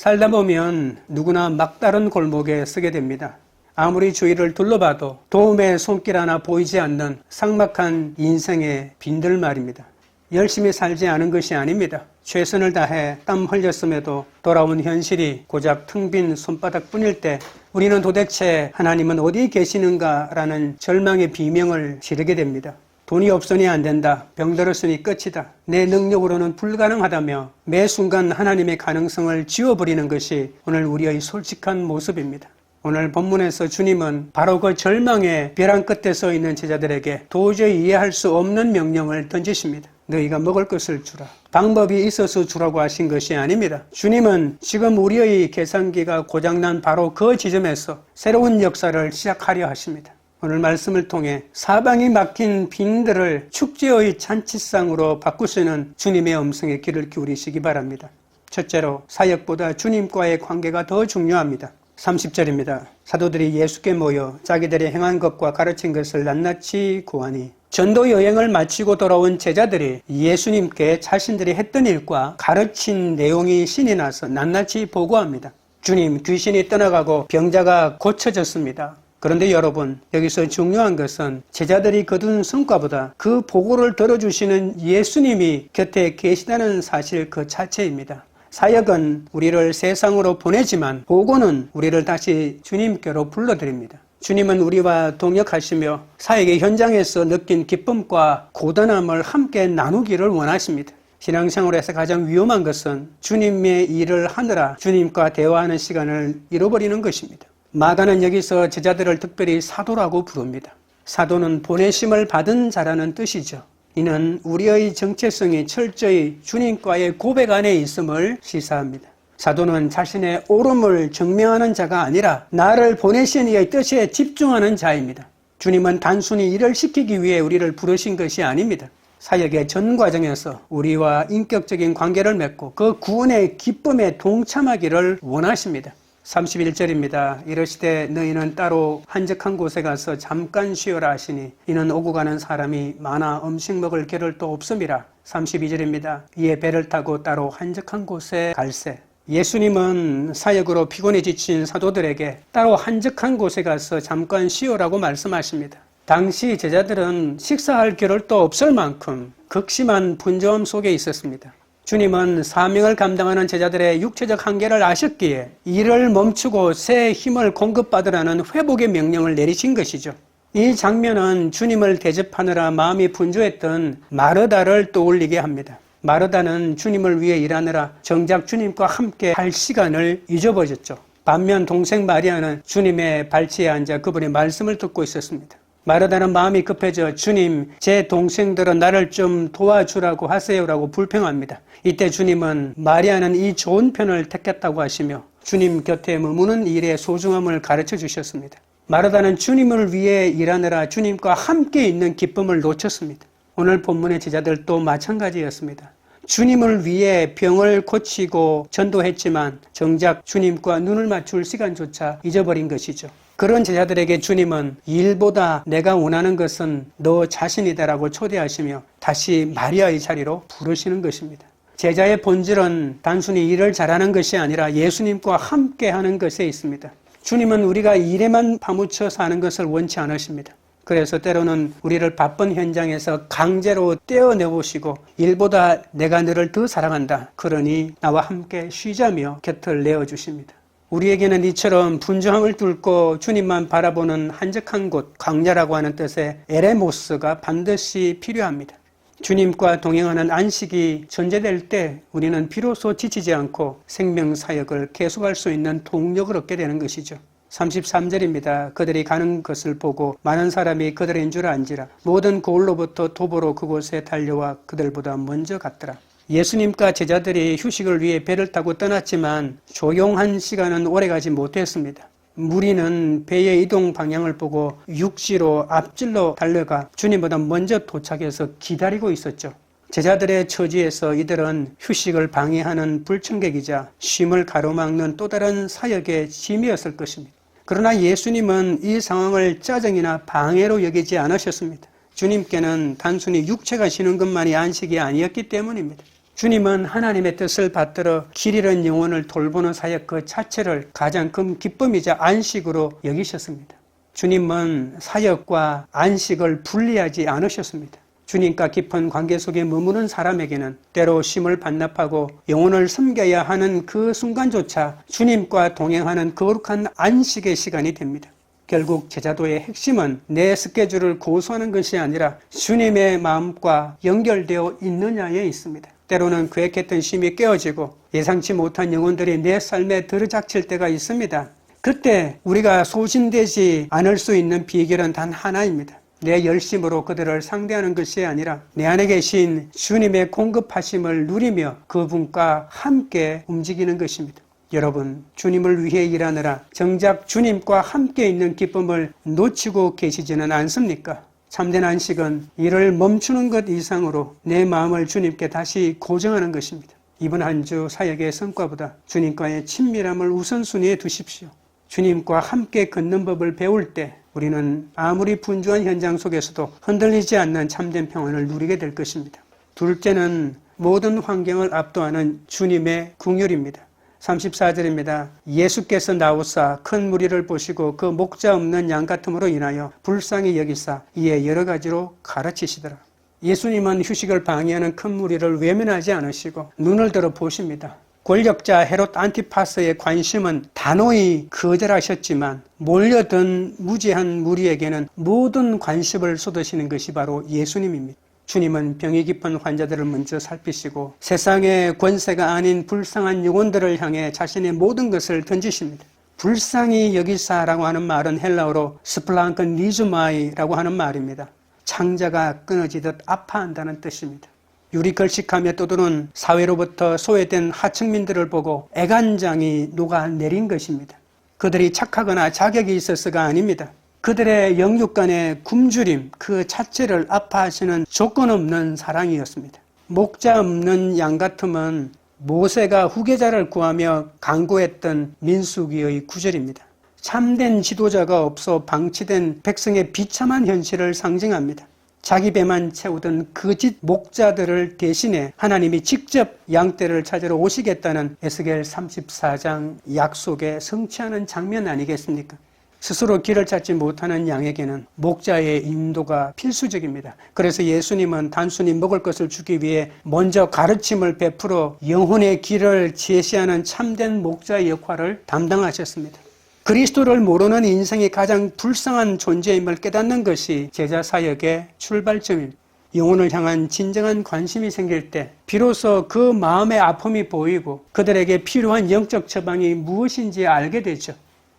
살다 보면 누구나 막다른 골목에 서게 됩니다. 아무리 주위를 둘러봐도 도움의 손길 하나 보이지 않는 삭막한 인생의 빈들 말입니다. 열심히 살지 않은 것이 아닙니다. 최선을 다해 땀 흘렸음에도 돌아온 현실이 고작 텅 빈 손바닥뿐일 때 우리는 도대체 하나님은 어디 계시는가라는 절망의 비명을 지르게 됩니다. 돈이 없으니 안 된다. 병들었으니 끝이다. 내 능력으로는 불가능하다며 매 순간 하나님의 가능성을 지워버리는 것이 오늘 우리의 솔직한 모습입니다. 오늘 본문에서 주님은 바로 그 절망의 벼랑 끝에 서 있는 제자들에게 도저히 이해할 수 없는 명령을 던지십니다. 너희가 먹을 것을 주라. 방법이 있어서 주라고 하신 것이 아닙니다. 주님은 지금 우리의 계산기가 고장난 바로 그 지점에서 새로운 역사를 시작하려 하십니다. 오늘 말씀을 통해 사방이 막힌 빈들을 축제의 잔치상으로 바꾸시는 주님의 음성에 귀를 기울이시기 바랍니다. 첫째로 사역보다 주님과의 관계가 더 중요합니다. 30절입니다. 사도들이 예수께 모여 자기들이 행한 것과 가르친 것을 낱낱이 고하니 전도 여행을 마치고 돌아온 제자들이 예수님께 자신들이 했던 일과 가르친 내용이 신이 나서 낱낱이 보고합니다. 주님, 귀신이 떠나가고 병자가 고쳐졌습니다. 그런데 여러분, 여기서 중요한 것은 제자들이 거둔 성과보다 그 보고를 들어주시는 예수님이 곁에 계시다는 사실 그 자체입니다. 사역은 우리를 세상으로 보내지만 보고는 우리를 다시 주님께로 불러드립니다. 주님은 우리와 동역하시며 사역의 현장에서 느낀 기쁨과 고단함을 함께 나누기를 원하십니다. 신앙생활에서 가장 위험한 것은 주님의 일을 하느라 주님과 대화하는 시간을 잃어버리는 것입니다. 마가는 여기서 제자들을 특별히 사도라고 부릅니다. 사도는 보내심을 받은 자라는 뜻이죠. 이는 우리의 정체성이 철저히 주님과의 고백 안에 있음을 시사합니다. 사도는 자신의 옳음을 증명하는 자가 아니라 나를 보내신 이의 뜻에 집중하는 자입니다. 주님은 단순히 일을 시키기 위해 우리를 부르신 것이 아닙니다. 사역의 전 과정에서 우리와 인격적인 관계를 맺고 그 구원의 기쁨에 동참하기를 원하십니다. 31절입니다. 이르시되 너희는 따로 한적한 곳에 가서 잠깐 쉬어라 하시니 이는 오고 가는 사람이 많아 음식 먹을 겨를도 없음이라. 32절입니다. 이에 배를 타고 따로 한적한 곳에 갈새. 예수님은 사역으로 피곤해 지친 사도들에게 따로 한적한 곳에 가서 잠깐 쉬어라고 말씀하십니다. 당시 제자들은 식사할 겨를도 없을 만큼 극심한 분주함 속에 있었습니다. 주님은 사명을 감당하는 제자들의 육체적 한계를 아셨기에 일을 멈추고 새 힘을 공급받으라는 회복의 명령을 내리신 것이죠. 이 장면은 주님을 대접하느라 마음이 분주했던 마르다를 떠올리게 합니다. 마르다는 주님을 위해 일하느라 정작 주님과 함께 할 시간을 잊어버렸죠. 반면 동생 마리아는 주님의 발치에 앉아 그분의 말씀을 듣고 있었습니다. 마르다는 마음이 급해져 주님, 제 동생들은 나를 좀 도와주라고 하세요라고 불평합니다. 이때 주님은 마리아는 이 좋은 편을 택했다고 하시며 주님 곁에 머무는 일의 소중함을 가르쳐 주셨습니다. 마르다는 주님을 위해 일하느라 주님과 함께 있는 기쁨을 놓쳤습니다. 오늘 본문의 제자들도 마찬가지였습니다. 주님을 위해 병을 고치고 전도했지만 정작 주님과 눈을 맞출 시간조차 잊어버린 것이죠. 그런 제자들에게 주님은 일보다 내가 원하는 것은 너 자신이다라고 초대하시며 다시 마리아의 자리로 부르시는 것입니다. 제자의 본질은 단순히 일을 잘하는 것이 아니라 예수님과 함께 하는 것에 있습니다. 주님은 우리가 일에만 파묻혀 사는 것을 원치 않으십니다. 그래서 때로는 우리를 바쁜 현장에서 강제로 떼어내보시고 일보다 내가 너를 더 사랑한다. 그러니 나와 함께 쉬자며 곁을 내어주십니다. 우리에게는 이처럼 분주함을 뚫고 주님만 바라보는 한적한 곳, 광야라고 하는 뜻의 에레모스가 반드시 필요합니다. 주님과 동행하는 안식이 전제될 때 우리는 비로소 지치지 않고 생명사역을 계속할 수 있는 동력을 얻게 되는 것이죠. 33절입니다. 그들이 가는 것을 보고 많은 사람이 그들인 줄 안지라. 모든 고을로부터 도보로 그곳에 달려와 그들보다 먼저 갔더라. 예수님과 제자들이 휴식을 위해 배를 타고 떠났지만 조용한 시간은 오래가지 못했습니다. 무리는 배의 이동 방향을 보고 육지로 앞질러 달려가 주님보다 먼저 도착해서 기다리고 있었죠. 제자들의 처지에서 이들은 휴식을 방해하는 불청객이자 쉼을 가로막는 또 다른 사역의 짐이었을 것입니다. 그러나 예수님은 이 상황을 짜증이나 방해로 여기지 않으셨습니다. 주님께는 단순히 육체가 쉬는 것만이 안식이 아니었기 때문입니다. 주님은 하나님의 뜻을 받들어 길 잃은 영혼을 돌보는 사역 그 자체를 가장 큰 기쁨이자 안식으로 여기셨습니다. 주님은 사역과 안식을 분리하지 않으셨습니다. 주님과 깊은 관계 속에 머무는 사람에게는 때로 쉼을 반납하고 영혼을 섬겨야 하는 그 순간조차 주님과 동행하는 거룩한 안식의 시간이 됩니다. 결국 제자도의 핵심은 내 스케줄을 고수하는 것이 아니라 주님의 마음과 연결되어 있느냐에 있습니다. 때로는 계획했던 쉼이 깨어지고 예상치 못한 영혼들이 내 삶에 들이닥칠 때가 있습니다. 그때 우리가 소진되지 않을 수 있는 비결은 단 하나입니다. 내 열심으로 그들을 상대하는 것이 아니라 내 안에 계신 주님의 공급하심을 누리며 그분과 함께 움직이는 것입니다. 여러분, 주님을 위해 일하느라 정작 주님과 함께 있는 기쁨을 놓치고 계시지는 않습니까? 참된 안식은 일을 멈추는 것 이상으로 내 마음을 주님께 다시 고정하는 것입니다. 이번 한 주 사역의 성과보다 주님과의 친밀함을 우선순위에 두십시오. 주님과 함께 걷는 법을 배울 때 우리는 아무리 분주한 현장 속에서도 흔들리지 않는 참된 평안을 누리게 될 것입니다. 둘째는 모든 환경을 압도하는 주님의 긍휼입니다. 34절입니다. 예수께서 나오사 큰 무리를 보시고 그 목자 없는 양 같음으로 인하여 불쌍히 여기사 이에 여러 가지로 가르치시더라. 예수님은 휴식을 방해하는 큰 무리를 외면하지 않으시고 눈을 들어 보십니다. 권력자 헤롯 안티파스의 관심은 단호히 거절하셨지만 몰려든 무지한 무리에게는 모든 관심을 쏟으시는 것이 바로 예수님입니다. 주님은 병이 깊은 환자들을 먼저 살피시고 세상의 권세가 아닌 불쌍한 영혼들을 향해 자신의 모든 것을 던지십니다. 불쌍히 여기사라고 하는 말은 헬라어로 스플랑큰 리즈마이라고 하는 말입니다. 창자가 끊어지듯 아파한다는 뜻입니다. 유리 걸식하며 떠도는 사회로부터 소외된 하층민들을 보고 애간장이 녹아내린 것입니다. 그들이 착하거나 자격이 있어서가 아닙니다. 그들의 영육 간의 굶주림 그 자체를 아파하시는 조건 없는 사랑이었습니다. 목자 없는 양 같으면 모세가 후계자를 구하며 간구했던 민수기의 구절입니다. 참된 지도자가 없어 방치된 백성의 비참한 현실을 상징합니다. 자기 배만 채우던 거짓 목자들을 대신해 하나님이 직접 양떼를 찾으러 오시겠다는 에스겔 34장 약속에 성취하는 장면 아니겠습니까? 스스로 길을 찾지 못하는 양에게는 목자의 인도가 필수적입니다. 그래서 예수님은 단순히 먹을 것을 주기 위해 먼저 가르침을 베풀어 영혼의 길을 제시하는 참된 목자의 역할을 담당하셨습니다. 그리스도를 모르는 인생이 가장 불쌍한 존재임을 깨닫는 것이 제자 사역의 출발점입니다. 영혼을 향한 진정한 관심이 생길 때 비로소 그 마음의 아픔이 보이고 그들에게 필요한 영적 처방이 무엇인지 알게 되죠.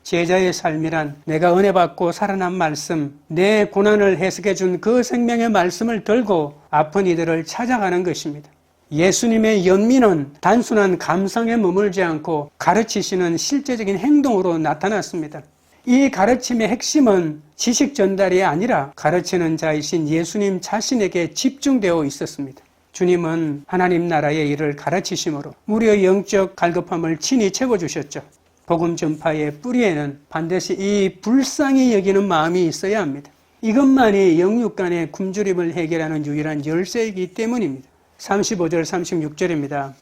제자의 삶이란 내가 은혜 받고 살아난 말씀, 내 고난을 해석해 준 그 생명의 말씀을 들고 아픈 이들을 찾아가는 것입니다. 예수님의 연민은 단순한 감상에 머물지 않고 가르치시는 실제적인 행동으로 나타났습니다. 이 가르침의 핵심은 지식 전달이 아니라 가르치는 자이신 예수님 자신에게 집중되어 있었습니다. 주님은 하나님 나라의 일을 가르치심으로 우리의 영적 갈급함을 친히 채워주셨죠. 복음 전파의 뿌리에는 반드시 이 불쌍히 여기는 마음이 있어야 합니다. 이것만이 영육 간의 굶주림을 해결하는 유일한 열쇠이기 때문입니다. 35절 36절입니다.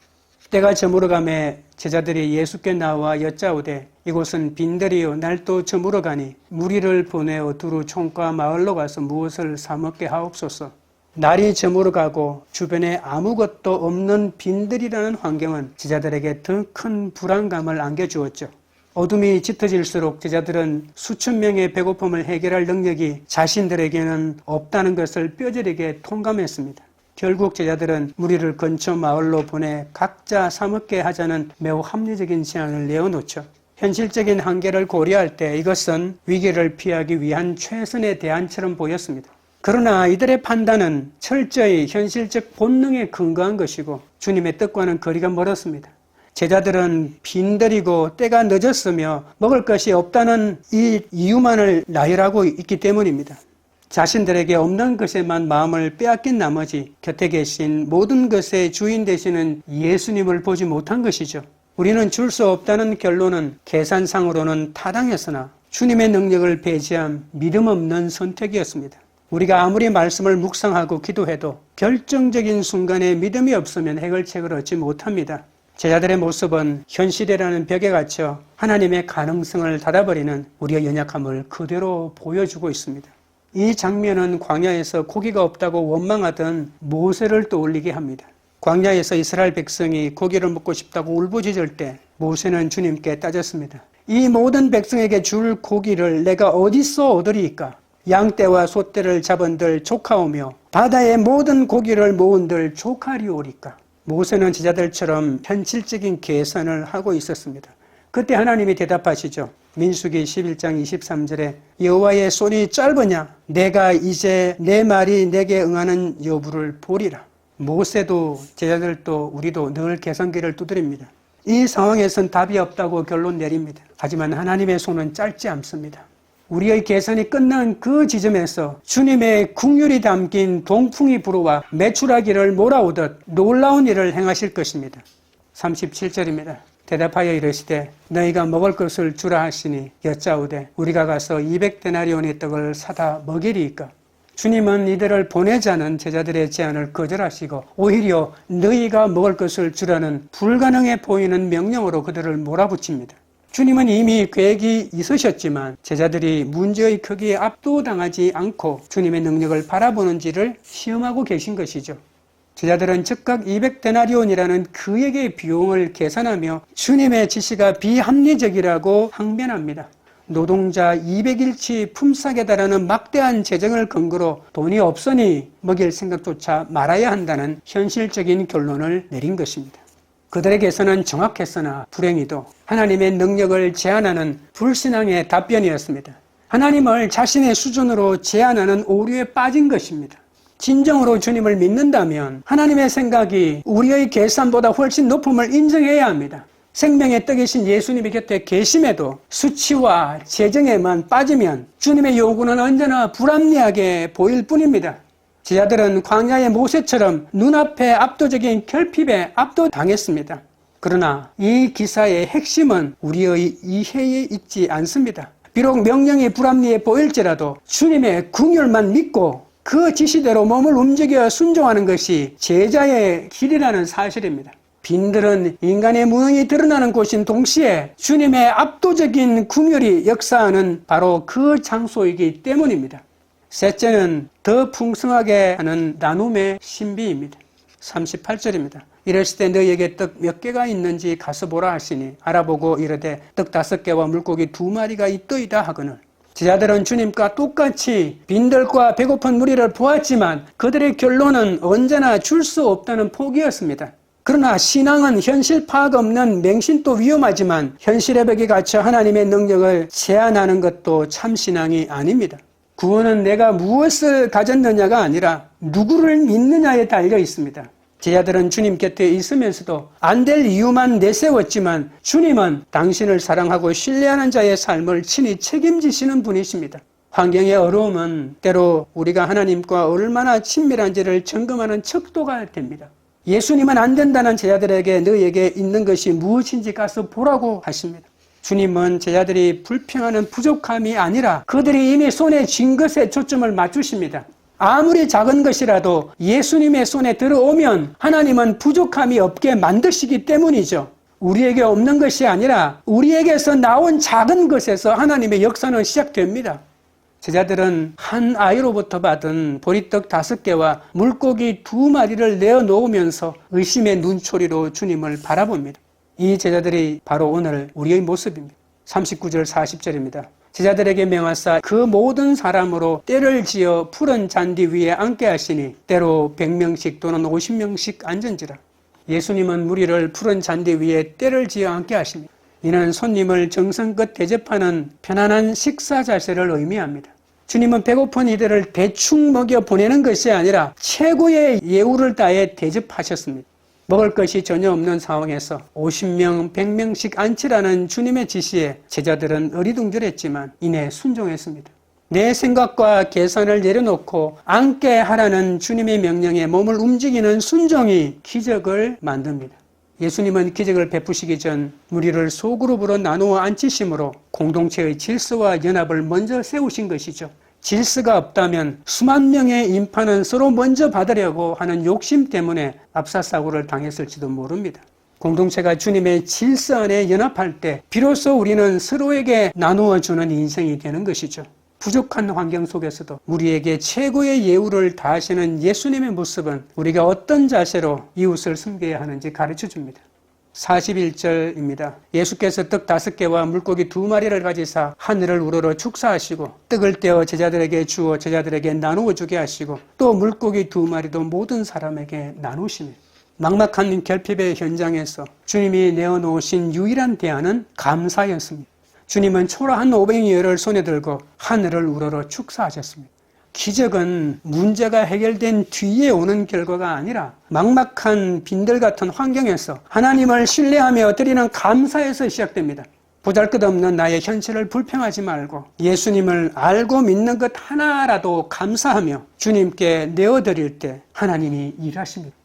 때가 저물어가매 제자들이 예수께 나와 여짜오되 이곳은 빈들이요 날도 저물어가니 무리를 보내어 두루 총과 마을로 가서 무엇을 사 먹게 하옵소서. 날이 저물어가고 주변에 아무것도 없는 빈들이라는 환경은 제자들에게 더 큰 불안감을 안겨주었죠. 어둠이 짙어질수록 제자들은 수천 명의 배고픔을 해결할 능력이 자신들에게는 없다는 것을 뼈저리게 통감했습니다. 결국 제자들은 무리를 근처 마을로 보내 각자 사 먹게 하자는 매우 합리적인 제안을 내어놓죠. 현실적인 한계를 고려할 때 이것은 위기를 피하기 위한 최선의 대안처럼 보였습니다. 그러나 이들의 판단은 철저히 현실적 본능에 근거한 것이고 주님의 뜻과는 거리가 멀었습니다. 제자들은 빈들이고 때가 늦었으며 먹을 것이 없다는 이 이유만을 나열하고 있기 때문입니다. 자신들에게 없는 것에만 마음을 빼앗긴 나머지 곁에 계신 모든 것의 주인 되시는 예수님을 보지 못한 것이죠. 우리는 줄 수 없다는 결론은 계산상으로는 타당했으나 주님의 능력을 배제한 믿음 없는 선택이었습니다. 우리가 아무리 말씀을 묵상하고 기도해도 결정적인 순간에 믿음이 없으면 해결책을 얻지 못합니다. 제자들의 모습은 현실이라는 벽에 갇혀 하나님의 가능성을 닫아버리는 우리의 연약함을 그대로 보여주고 있습니다. 이 장면은 광야에서 고기가 없다고 원망하던 모세를 떠올리게 합니다. 광야에서 이스라엘 백성이 고기를 먹고 싶다고 울부짖을 때 모세는 주님께 따졌습니다. 이 모든 백성에게 줄 고기를 내가 어디서 얻으리이까? 양떼와 소떼를 잡은들 조카오며 바다의 모든 고기를 모은들 조카리오리까? 모세는 제자들처럼 현실적인 계산을 하고 있었습니다. 그때 하나님이 대답하시죠. 민수기 11장 23절에 여호와의 손이 짧으냐? 내가 이제 내 말이 내게 응하는 여부를 보리라. 모세도 제자들도 우리도 늘 계산기를 두드립니다. 이 상황에선 답이 없다고 결론 내립니다. 하지만 하나님의 손은 짧지 않습니다. 우리의 계산이 끝난 그 지점에서 주님의 긍휼이 담긴 동풍이 불어와 메추라기를 몰아오듯 놀라운 일을 행하실 것입니다. 37절입니다. 대답하여 이르시되 너희가 먹을 것을 주라 하시니 여짜오되 우리가 가서 200데나리온의 떡을 사다 먹이리이까? 주님은 이들을 보내자는 제자들의 제안을 거절하시고 오히려 너희가 먹을 것을 주라는 불가능해 보이는 명령으로 그들을 몰아붙입니다. 주님은 이미 계획이 있으셨지만 제자들이 문제의 크기에 압도당하지 않고 주님의 능력을 바라보는지를 시험하고 계신 것이죠. 제자들은 즉각 200데나리온이라는 그에게 비용을 계산하며 주님의 지시가 비합리적이라고 항변합니다. 노동자 200일치 품삯에 달하는 막대한 재정을 근거로 돈이 없으니 먹일 생각조차 말아야 한다는 현실적인 결론을 내린 것입니다. 그들에게서는 정확했으나 불행히도 하나님의 능력을 제한하는 불신앙의 답변이었습니다. 하나님을 자신의 수준으로 제한하는 오류에 빠진 것입니다. 진정으로 주님을 믿는다면 하나님의 생각이 우리의 계산보다 훨씬 높음을 인정해야 합니다. 생명의 떡이신 예수님의 곁에 계심에도 수치와 재정에만 빠지면 주님의 요구는 언제나 불합리하게 보일 뿐입니다. 제자들은 광야의 모세처럼 눈앞에 압도적인 결핍에 압도당했습니다. 그러나 이 기사의 핵심은 우리의 이해에 있지 않습니다. 비록 명령이 불합리해 보일지라도 주님의 긍휼만 믿고 그 지시대로 몸을 움직여 순종하는 것이 제자의 길이라는 사실입니다. 빈들은 인간의 무능이 드러나는 곳인 동시에 주님의 압도적인 긍휼이 역사하는 바로 그 장소이기 때문입니다. 셋째는 더 풍성하게 하는 나눔의 신비입니다. 38절입니다. 이르시되 너희에게 떡 몇 개가 있는지 가서 보라 하시니 알아보고 이르되 떡 5개와 물고기 2마리가 있더이다 하거늘. 제자들은 주님과 똑같이 빈들과 배고픈 무리를 보았지만 그들의 결론은 언제나 줄 수 없다는 포기였습니다. 그러나 신앙은 현실 파악 없는 맹신도 위험하지만 현실의 벽에 갇혀 하나님의 능력을 제한하는 것도 참 신앙이 아닙니다. 구원은 내가 무엇을 가졌느냐가 아니라 누구를 믿느냐에 달려 있습니다. 제자들은 주님 곁에 있으면서도 안 될 이유만 내세웠지만 주님은 당신을 사랑하고 신뢰하는 자의 삶을 친히 책임지시는 분이십니다. 환경의 어려움은 때로 우리가 하나님과 얼마나 친밀한지를 점검하는 척도가 됩니다. 예수님은 안 된다는 제자들에게 너희에게 있는 것이 무엇인지 가서 보라고 하십니다. 주님은 제자들이 불평하는 부족함이 아니라 그들이 이미 손에 쥔 것에 초점을 맞추십니다. 아무리 작은 것이라도 예수님의 손에 들어오면 하나님은 부족함이 없게 만드시기 때문이죠. 우리에게 없는 것이 아니라 우리에게서 나온 작은 것에서 하나님의 역사는 시작됩니다. 제자들은 한 아이로부터 받은 보리떡 5개와 물고기 2마리를 내어놓으면서 의심의 눈초리로 주님을 바라봅니다. 이 제자들이 바로 오늘 우리의 모습입니다. 39절 40절입니다. 제자들에게 명하사 그 모든 사람으로 떼를 지어 푸른 잔디 위에 앉게 하시니 때로 100명씩 또는 50명씩 앉은지라. 예수님은 무리를 푸른 잔디 위에 떼를 지어 앉게 하십니다. 이는 손님을 정성껏 대접하는 편안한 식사 자세를 의미합니다. 주님은 배고픈 이들을 대충 먹여 보내는 것이 아니라 최고의 예우를 다해 대접하셨습니다. 먹을 것이 전혀 없는 상황에서 50명, 100명씩 앉히라는 주님의 지시에 제자들은 어리둥절했지만 이내 순종했습니다. 내 생각과 계산을 내려놓고 앉게 하라는 주님의 명령에 몸을 움직이는 순종이 기적을 만듭니다. 예수님은 기적을 베푸시기 전 무리를 소그룹으로 나누어 앉히심으로 공동체의 질서와 연합을 먼저 세우신 것이죠. 질서가 없다면 수만 명의 인파는 서로 먼저 받으려고 하는 욕심 때문에 압사사고를 당했을지도 모릅니다. 공동체가 주님의 질서 안에 연합할 때 비로소 우리는 서로에게 나누어주는 인생이 되는 것이죠. 부족한 환경 속에서도 우리에게 최고의 예우를 다하시는 예수님의 모습은 우리가 어떤 자세로 이웃을 섬겨야 하는지 가르쳐 줍니다. 41절입니다. 예수께서 떡 5개와 물고기 2마리를 가지사 하늘을 우러러 축사하시고 떡을 떼어 제자들에게 주어 제자들에게 나누어 주게 하시고 또 물고기 2마리도 모든 사람에게 나누시니 막막한 결핍의 현장에서 주님이 내어놓으신 유일한 대안은 감사였습니다. 주님은 초라한 오병이어를 손에 들고 하늘을 우러러 축사하셨습니다. 기적은 문제가 해결된 뒤에 오는 결과가 아니라 막막한 빈들 같은 환경에서 하나님을 신뢰하며 드리는 감사에서 시작됩니다. 보잘것없는 나의 현실을 불평하지 말고 예수님을 알고 믿는 것 하나라도 감사하며 주님께 내어드릴 때 하나님이 일하십니다.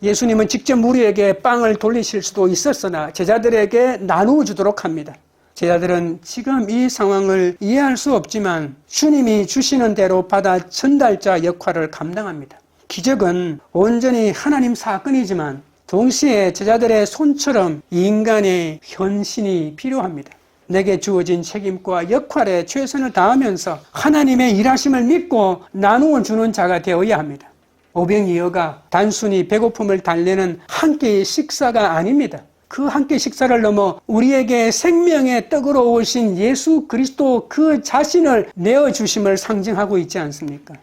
예수님은 직접 우리에게 빵을 돌리실 수도 있었으나 제자들에게 나누어 주도록 합니다. 제자들은 지금 이 상황을 이해할 수 없지만 주님이 주시는 대로 받아 전달자 역할을 감당합니다. 기적은 온전히 하나님 사건이지만 동시에 제자들의 손처럼 인간의 헌신이 필요합니다. 내게 주어진 책임과 역할에 최선을 다하면서 하나님의 일하심을 믿고 나누어 주는 자가 되어야 합니다. 오병이어가 단순히 배고픔을 달래는 한 끼의 식사가 아닙니다. 그 한 끼 식사를 넘어 우리에게 생명의 떡으로 오신 예수 그리스도 그 자신을 내어주심을 상징하고 있지 않습니까?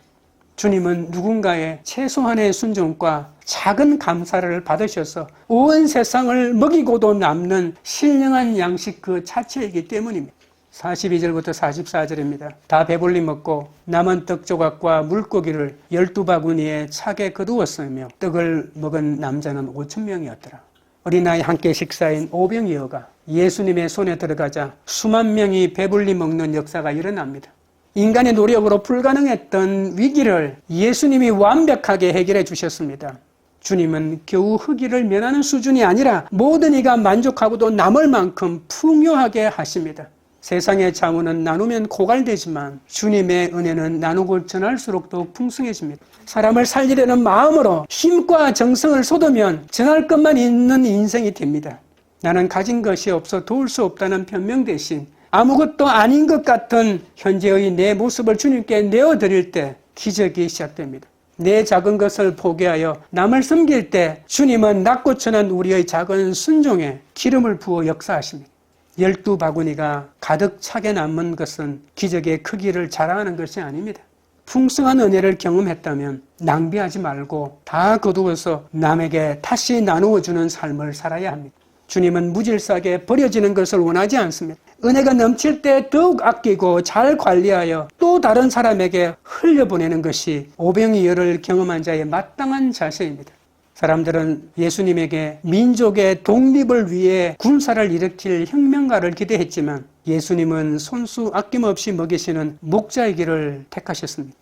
주님은 누군가의 최소한의 순종과 작은 감사를 받으셔서 온 세상을 먹이고도 남는 신령한 양식 그 자체이기 때문입니다. 42절부터 44절입니다. 다 배불리 먹고 남은 떡 조각과 물고기를 12바구니에 차게 거두었으며 떡을 먹은 남자는 5,000명이었더라. 어린아이 함께 식사인 오병이어가 예수님의 손에 들어가자 수만 명이 배불리 먹는 역사가 일어납니다. 인간의 노력으로 불가능했던 위기를 예수님이 완벽하게 해결해 주셨습니다. 주님은 겨우 흑의를 면하는 수준이 아니라 모든 이가 만족하고도 남을 만큼 풍요하게 하십니다. 세상의 자원은 나누면 고갈되지만 주님의 은혜는 나누고 전할수록 더욱 풍성해집니다. 사람을 살리려는 마음으로 힘과 정성을 쏟으면 전할 것만 있는 인생이 됩니다. 나는 가진 것이 없어 도울 수 없다는 변명 대신 아무것도 아닌 것 같은 현재의 내 모습을 주님께 내어드릴 때 기적이 시작됩니다. 내 작은 것을 포기하여 남을 섬길 때 주님은 낮고 천한 우리의 작은 순종에 기름을 부어 역사하십니다. 12바구니가 가득 차게 남은 것은 기적의 크기를 자랑하는 것이 아닙니다. 풍성한 은혜를 경험했다면 낭비하지 말고 다 거두어서 남에게 다시 나누어주는 삶을 살아야 합니다. 주님은 무질서하게 버려지는 것을 원하지 않습니다. 은혜가 넘칠 때 더욱 아끼고 잘 관리하여 또 다른 사람에게 흘려보내는 것이 오병이어를 경험한 자의 마땅한 자세입니다. 사람들은 예수님에게 민족의 독립을 위해 군사를 일으킬 혁명가를 기대했지만 예수님은 손수 아낌없이 먹이시는 목자의 길을 택하셨습니다.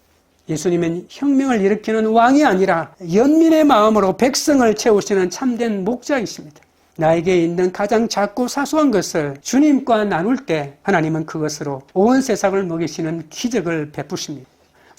예수님은 혁명을 일으키는 왕이 아니라 연민의 마음으로 백성을 채우시는 참된 목자이십니다. 나에게 있는 가장 작고 사소한 것을 주님과 나눌 때 하나님은 그것으로 온 세상을 먹이시는 기적을 베푸십니다.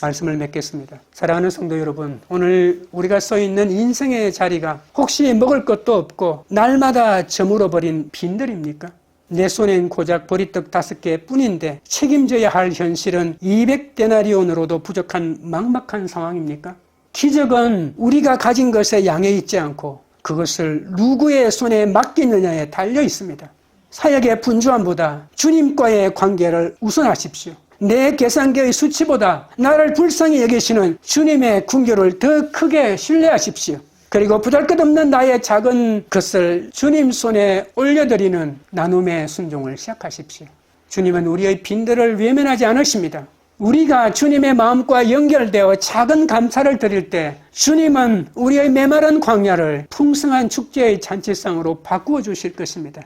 말씀을 맺겠습니다. 사랑하는 성도 여러분, 오늘 우리가 서 있는 인생의 자리가 혹시 먹을 것도 없고 날마다 저물어버린 빈들입니까? 내 손엔 고작 보리떡 5개 뿐인데 책임져야 할 현실은 200데나리온으로도 부족한 막막한 상황입니까? 기적은 우리가 가진 것에 양해 있지 않고 그것을 누구의 손에 맡기느냐에 달려 있습니다. 사역의 분주함보다 주님과의 관계를 우선하십시오. 내 계산기의 수치보다 나를 불쌍히 여기시는 주님의 궁교를 더 크게 신뢰하십시오. 그리고 보잘것없는 나의 작은 것을 주님 손에 올려드리는 나눔의 순종을 시작하십시오. 주님은 우리의 빈들을 외면하지 않으십니다. 우리가 주님의 마음과 연결되어 작은 감사를 드릴 때 주님은 우리의 메마른 광야를 풍성한 축제의 잔치상으로 바꾸어 주실 것입니다.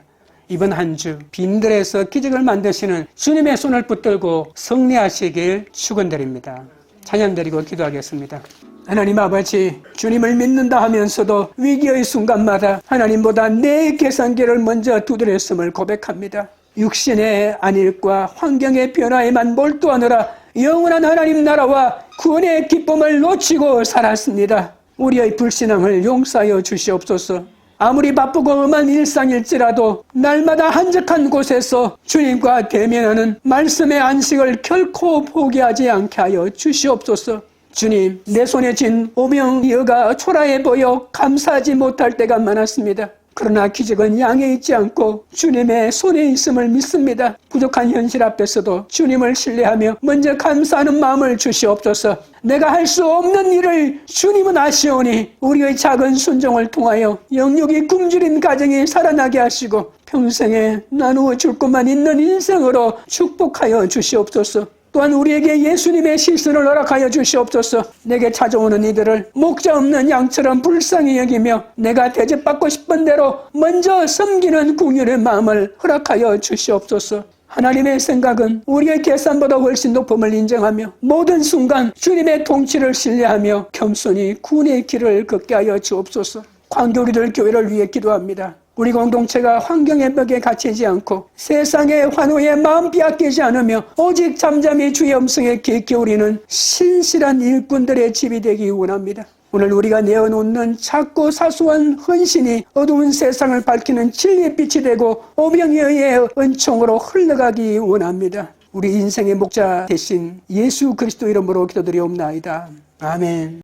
이번 한 주 빈들에서 기적을 만드시는 주님의 손을 붙들고 승리하시길 축원드립니다. 찬양드리고 기도하겠습니다. 하나님 아버지, 주님을 믿는다 하면서도 위기의 순간마다 하나님보다 내 계산기를 먼저 두드렸음을 고백합니다. 육신의 안일과 환경의 변화에만 몰두하느라 영원한 하나님 나라와 구원의 기쁨을 놓치고 살았습니다. 우리의 불신앙을 용서하여 주시옵소서. 아무리 바쁘고 험한 일상일지라도 날마다 한적한 곳에서 주님과 대면하는 말씀의 안식을 결코 포기하지 않게 하여 주시옵소서. 주님, 내 손에 쥔 오병이어가 초라해 보여 감사하지 못할 때가 많았습니다. 그러나 기적은 양에 있지 않고 주님의 손에 있음을 믿습니다. 부족한 현실 앞에서도 주님을 신뢰하며 먼저 감사하는 마음을 주시옵소서. 내가 할 수 없는 일을 주님은 아시오니 우리의 작은 순종을 통하여 영육이 굶주린 가정이 살아나게 하시고 평생에 나누어 줄 것만 있는 인생으로 축복하여 주시옵소서. 또한 우리에게 예수님의 시선을 허락하여 주시옵소서. 내게 찾아오는 이들을 목자 없는 양처럼 불쌍히 여기며 내가 대접받고 싶은 대로 먼저 섬기는 긍휼의 마음을 허락하여 주시옵소서. 하나님의 생각은 우리의 계산보다 훨씬 높음을 인정하며 모든 순간 주님의 통치를 신뢰하며 겸손히 구원의 길을 걷게 하여 주옵소서. 광교리들 교회를 위해 기도합니다. 우리 공동체가 환경의 벽에 갇히지 않고 세상의 환호에 마음 빼앗기지 않으며 오직 잠잠히 주의 음성에 귀 기울이는 신실한 일꾼들의 집이 되기 원합니다. 오늘 우리가 내어놓는 작고 사소한 헌신이 어두운 세상을 밝히는 진리의 빛이 되고 오병이어의 은총으로 흘러가기 원합니다. 우리 인생의 목자 대신 예수 그리스도 이름으로 기도드리옵나이다. 아멘.